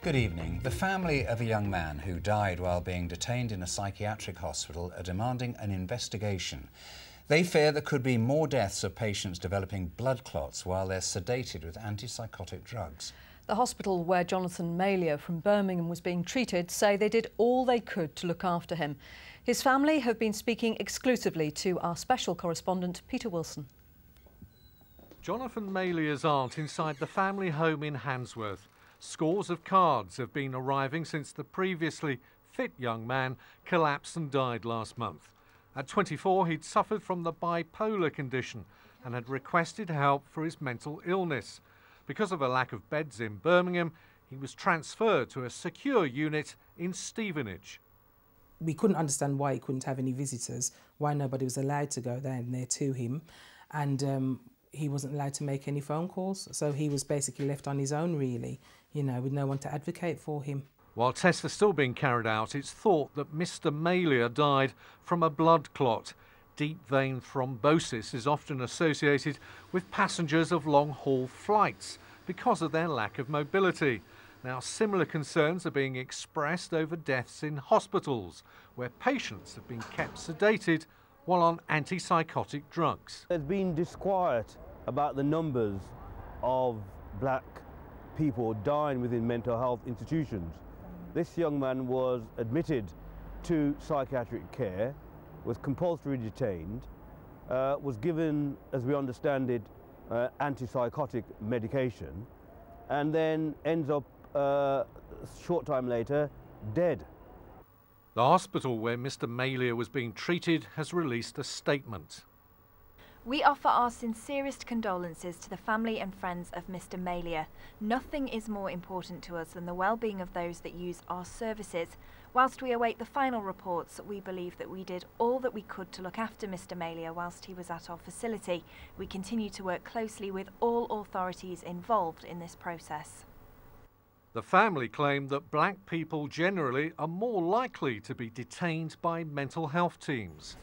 Good evening. The family of a young man who died while being detained in a psychiatric hospital are demanding an investigation. They fear there could be more deaths of patients developing blood clots while they're sedated with anti-psychotic drugs. The hospital where Jonathan Malier from Birmingham was being treated say they did all they could to look after him. His family have been speaking exclusively to our special correspondent Peter Wilson. Jonathan Malier's aunt inside the family home in Handsworth. Scores of cards have been arriving since the previously fit young man collapsed and died last month. At 24, he'd suffered from the bipolar condition and had requested help for his mental illness. Because of a lack of beds in Birmingham, he was transferred to a secure unit in Stevenage. We couldn't understand why he couldn't have any visitors, why nobody was allowed to go down there to him, and he wasn't allowed to make any phone calls, so he was basically left on his own, really, you know, with no one to advocate for him. While tests are still being carried out, it's thought that Mr. Malier died from a blood clot. Deep vein thrombosis is often associated with passengers of long-haul flights because of their lack of mobility. Now, similar concerns are being expressed over deaths in hospitals, where patients have been kept sedated while on anti-psychotic drugs. There's been disquiet about the numbers of black people dying within mental health institutions. This young man was admitted to psychiatric care, was compulsorily detained, was given, as we understand it, anti-psychotic medication, and then ends up a short time later dead. The hospital where Mr. Malier was being treated has released a statement. We offer our sincerest condolences to the family and friends of Mr. Malier. Nothing is more important to us than the well-being of those that use our services. Whilst we await the final reports, we believe that we did all that we could to look after Mr. Malier whilst he was at our facility. We continue to work closely with all authorities involved in this process. The family claim that black people generally are more likely to be detained by mental health teams.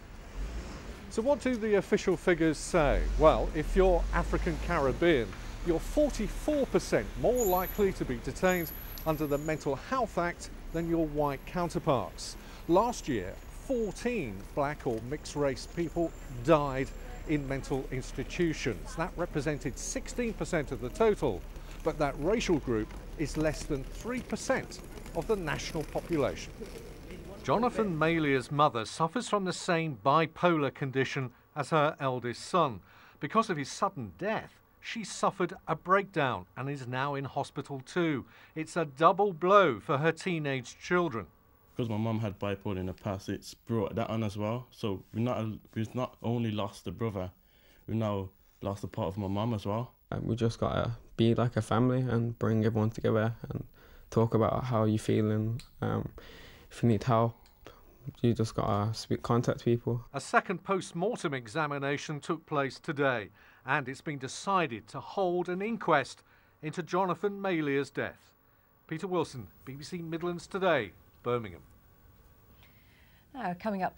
So what do the official figures say? Well, if you're African Caribbean, you're 44% more likely to be detained under the Mental Health Act than your white counterparts. Last year, 14 black or mixed race people died in mental institutions. That represented 16% of the total, but that racial group is less than 3% of the national population. Jonathan Malier's mother suffers from the same bipolar condition as her eldest son. Because of his sudden death, she suffered a breakdown and is now in hospital too. It's a double blow for her teenage children. Because my mum had bipolar in the past, it's brought that on as well. So we've not only lost the brother, we've now lost a part of my mum as well. We just gotta be like a family and bring everyone together and talk about how you feeling. If you need help, you just gotta contact people. A second post-mortem examination took place today, and it's been decided to hold an inquest into Jonathan Malier's death. Peter Wilson, BBC Midlands Today, Birmingham. Now, coming up